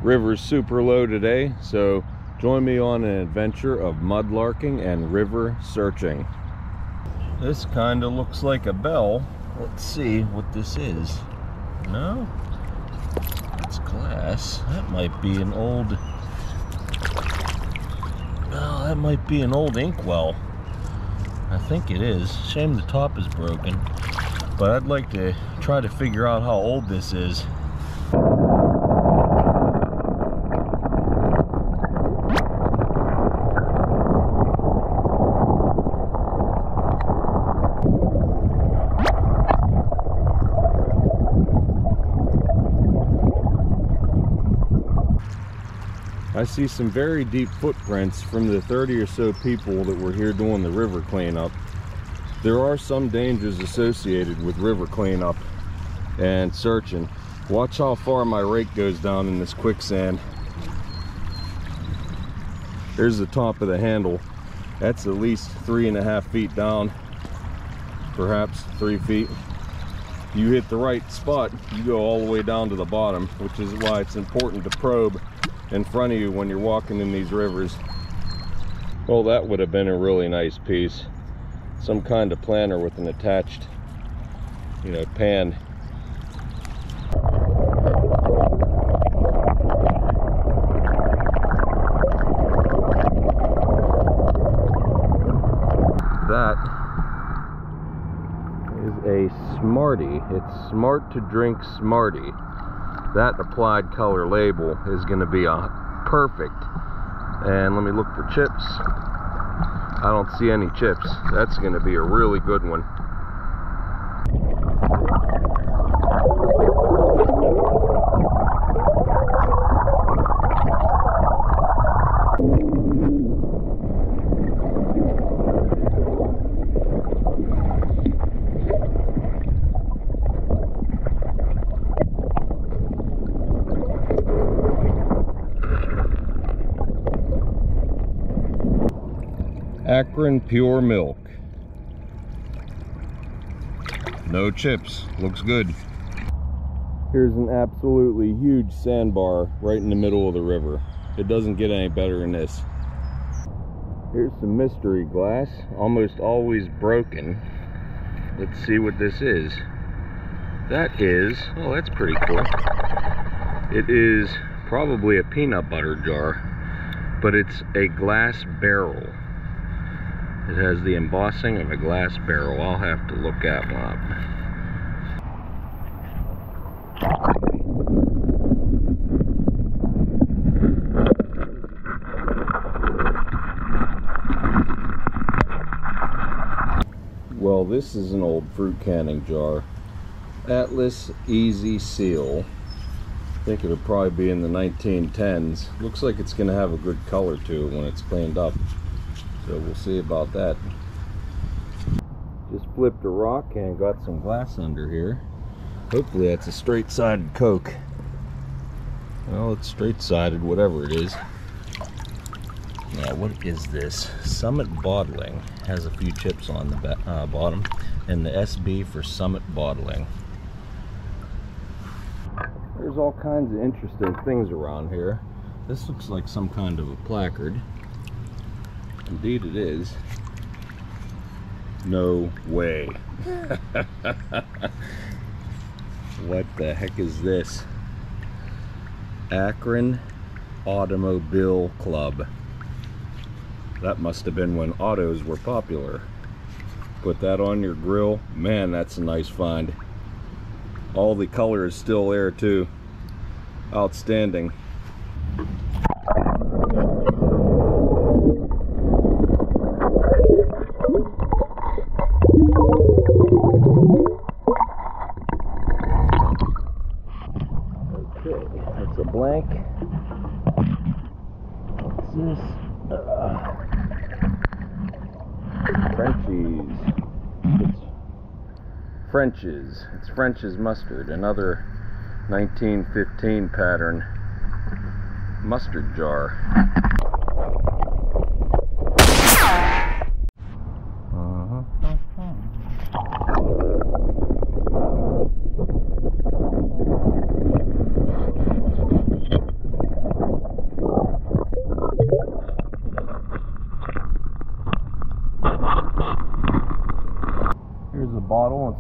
River's super low today, so join me on an adventure of mudlarking and river searching. This kind of looks like a bell. Let's see what this is. No? It's glass. That might be an old... Oh, that might be an old inkwell. I think it is. Shame the top is broken. But I'd like to try to figure out how old this is. I see some very deep footprints from the 30 or so people that were here doing the river cleanup. There are some dangers associated with river cleanup and searching. Watch how far my rake goes down in this quicksand. There's the top of the handle. That's at least 3.5 feet down, perhaps 3 feet. You hit the right spot, you go all the way down to the bottom, which is why it's important to probe in front of you when you're walking in these rivers. Well, that would have been a really nice piece. Some kind of planter with an attached, pan. That is a Smartie. It's Smart to Drink Smartie. That applied color label is going to be a perfect. And let me look for chips. I don't see any chips. That's going to be a really good one. Akron Pure Milk. No chips. Looks good. Here's an absolutely huge sandbar right in the middle of the river. It doesn't get any better than this. Here's some mystery glass, almost always broken. Let's see what this is. That is, oh, that's pretty cool. It is probably a peanut butter jar, but it's a glass barrel. It has the embossing of a glass barrel. I'll have to look that one up. Well, this is an old fruit canning jar. Atlas Easy Seal. I think it'll probably be in the 1910s. Looks like it's going to have a good color to it when it's cleaned up. So we'll see about that. Just flipped a rock and got some glass under here. Hopefully that's a straight-sided Coke. Well, it's straight-sided, whatever it is. Now, what is this? Summit Bottling has a few chips on the bottom, and the SB for Summit Bottling. There's all kinds of interesting things around here. This looks like some kind of a placard. Indeed it is. No way. What the heck is this? Akron Automobile Club. That must have been when autos were popular. Put that on your grill. Man, that's a nice find. All the color is still there too. Outstanding. It's a blank. What's this? Frenchies. It's French's. It's French's mustard. Another 1915 pattern mustard jar.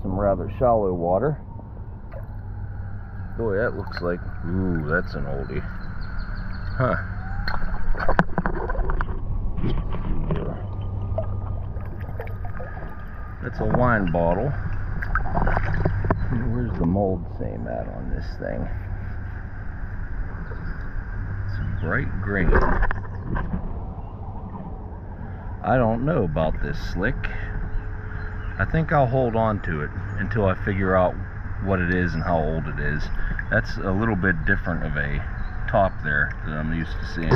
some rather shallow water. Boy, that looks like, ooh, that's an oldie. Huh. That's a wine bottle. Where's the mold seam at on this thing? It's bright green. I don't know about this slick. I think I'll hold on to it until I figure out what it is and how old it is. That's a little bit different of a top there that I'm used to seeing.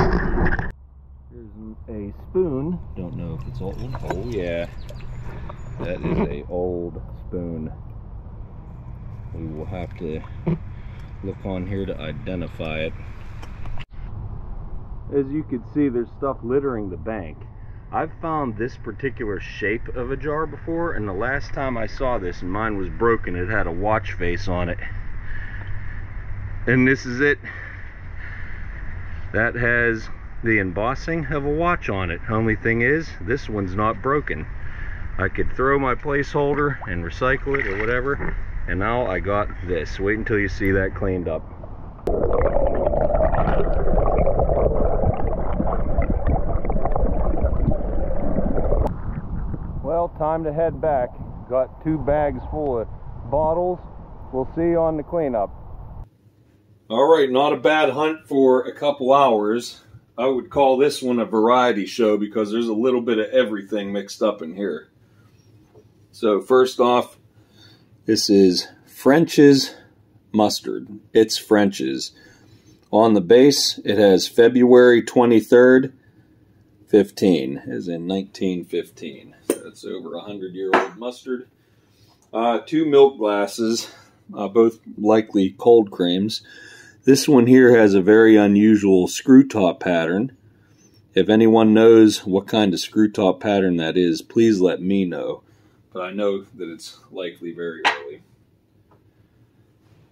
Here's a spoon. Don't know if it's old. Oh yeah, that is a old spoon. We will have to look on here to identify it. As you can see, there's stuff littering the bank. I've found this particular shape of a jar before, and the last time I saw this and mine was broken, it had a watch face on it. And this is it. That has the embossing of a watch on it. Only thing is, this one's not broken. I could throw my placeholder and recycle it or whatever, and now I got this. Wait until you see that cleaned up. Well, time to head back. Got 2 bags full of bottles. We'll see you on the cleanup. Alright, not a bad hunt for a couple hours. I would call this one a variety show because there's a little bit of everything mixed up in here. So first off, this is French's mustard. It's French's. On the base, it has February 23rd, 15, as in 1915. That's over 100-year-old mustard. 2 milk glasses, both likely cold creams. This one here has a very unusual screw top pattern. If anyone knows what kind of screw top pattern that is, please let me know. But I know that it's likely very early.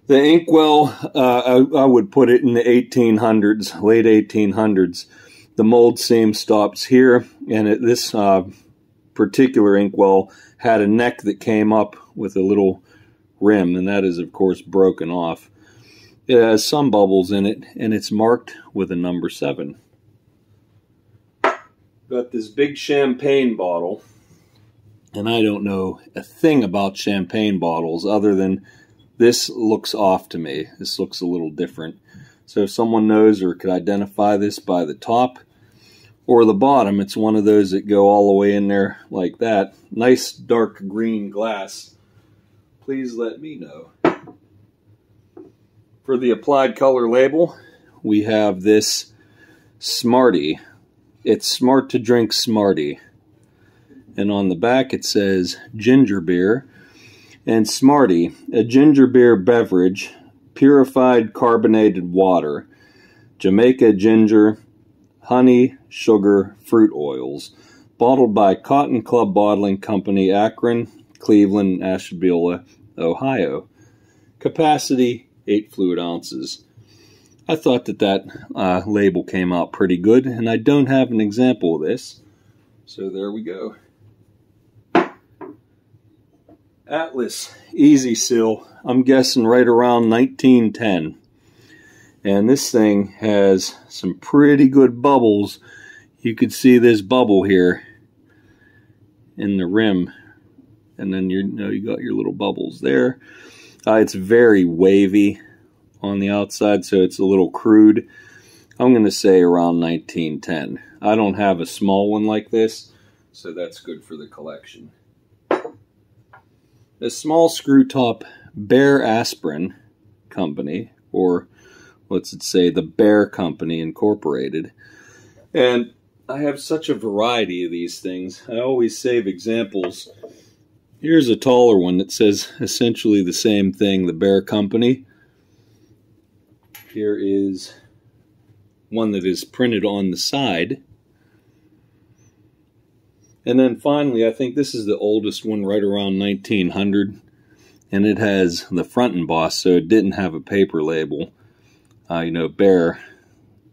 The inkwell, I would put it in the 1800s, late 1800s. The mold seam stops here, and this particular inkwell had a neck that came up with a little rim, and that is of course broken off. It has some bubbles in it, and it's marked with a number 7. Got this big champagne bottle, and I don't know a thing about champagne bottles other than this looks off to me. This looks a little different. So if someone knows or could identify this by the top or the bottom, it's one of those that go all the way in there like that. Nice dark green glass. Please let me know. For the applied color label, we have this Smarty. It's smart to drink Smarty. And on the back it says ginger beer. And Smarty, a ginger beer beverage, purified carbonated water, Jamaica ginger, honey, sugar, fruit oils, bottled by Cotton Club Bottling Company, Akron, Cleveland, Ashtabula, Ohio. Capacity, 8 fluid ounces. I thought that label came out pretty good, and I don't have an example of this, so there we go. Atlas Easy Seal, I'm guessing right around 1910. And this thing has some pretty good bubbles. You could see this bubble here in the rim. And then you got your little bubbles there. It's very wavy on the outside, so it's a little crude. I'm going to say around 1910. I don't have a small one like this, so that's good for the collection. A small screw top Bear Aspirin Company, or what's it say, the Bear Company Incorporated. And I have such a variety of these things. I always save examples. Here's a taller one that says essentially the same thing, the Bear Company. Here is one that is printed on the side. And then finally, I think this is the oldest one, right around 1900. And it has the front emboss, so it didn't have a paper label. Bear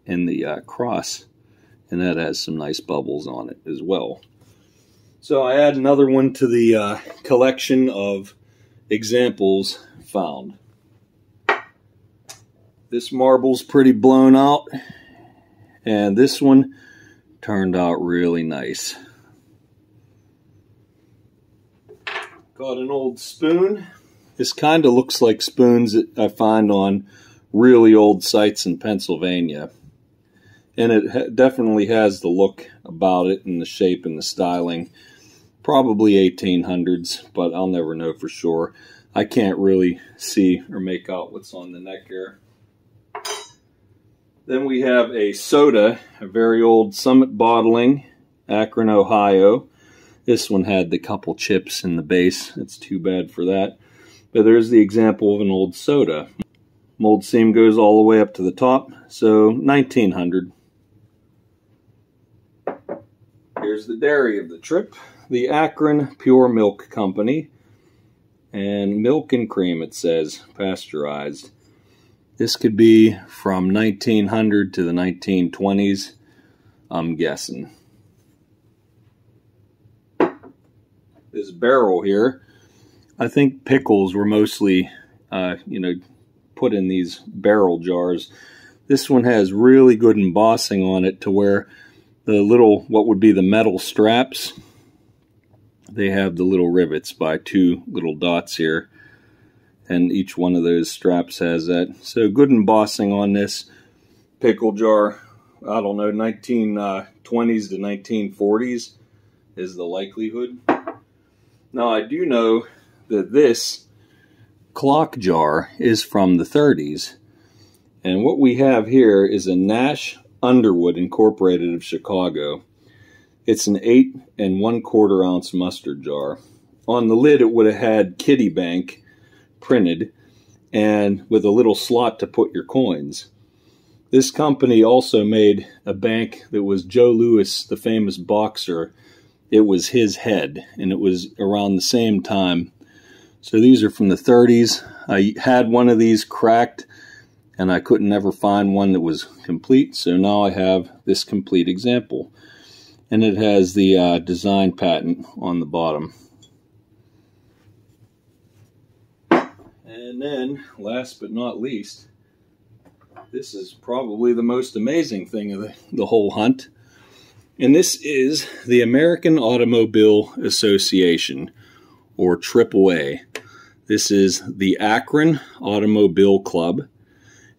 in the cross. And that has some nice bubbles on it as well. So I add another one to the collection of examples found. This marble's pretty blown out, and this one turned out really nice. Got an old spoon. This kind of looks like spoons that I find on really old sites in Pennsylvania. And it definitely has the look about it and the shape and the styling. Probably 1800s, but I'll never know for sure. I can't really see or make out what's on the neck here. Then we have a soda, a very old Summit Bottling, Akron, Ohio. This one had the couple chips in the base. It's too bad for that. But there's the example of an old soda. Mold seam goes all the way up to the top, so 1900. Here's the dairy of the trip, the Akron Pure Milk Company. And milk and cream, it says, pasteurized. This could be from 1900 to the 1920s, I'm guessing. This barrel here, I think pickles were mostly, put in these barrel jars. This one has really good embossing on it to where the little, what would be the metal straps, they have the little rivets by two little dots here. And each one of those straps has that. So good embossing on this pickle jar. I don't know, 1920s to 1940s is the likelihood. Now I do know that this clock jar is from the 30s. And what we have here is a Nash Underwood Incorporated of Chicago. It's an 8 1/4 ounce mustard jar. On the lid it would have had Kitty Bank printed and with a little slot to put your coins. This company also made a bank that was Joe Louis, the famous boxer. It was his head, and it was around the same time. So these are from the 30s. I had one of these cracked, and I couldn't ever find one that was complete, so now I have this complete example. And it has the design patent on the bottom. And then, last but not least, this is probably the most amazing thing of the whole hunt. And this is the American Automobile Association, or AAA. This is the Akron Automobile Club.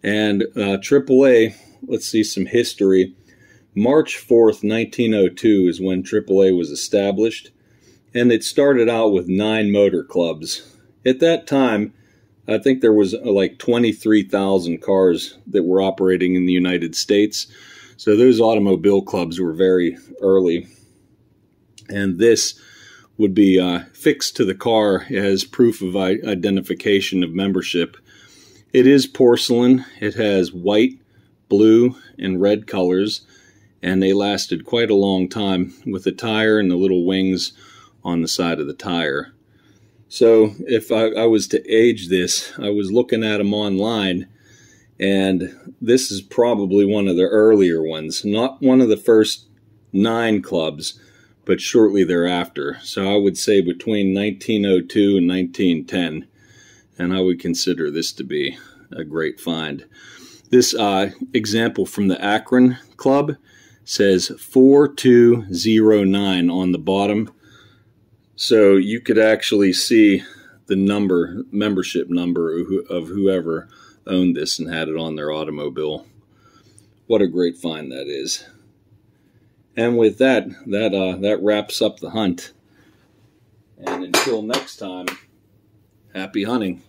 And AAA, let's see some history. March 4th, 1902 is when AAA was established. And it started out with 9 motor clubs. At that time, I think there was like 23,000 cars that were operating in the United States. So those automobile clubs were very early. And this would be fixed to the car as proof of identification of membership. It is porcelain. It has white, blue, and red colors. And they lasted quite a long time with the tire and the little wings on the side of the tire. So if I was to age this, I was looking at them online, and this is probably one of the earlier ones. Not one of the first 9 clubs, but shortly thereafter. So I would say between 1902 and 1910, and I would consider this to be a great find. This example from the Akron Club says 4209 on the bottom. So you could actually see the membership number of whoever owned this and had it on their automobile. What a great find that is. And with that wraps up the hunt. And until next time, happy hunting.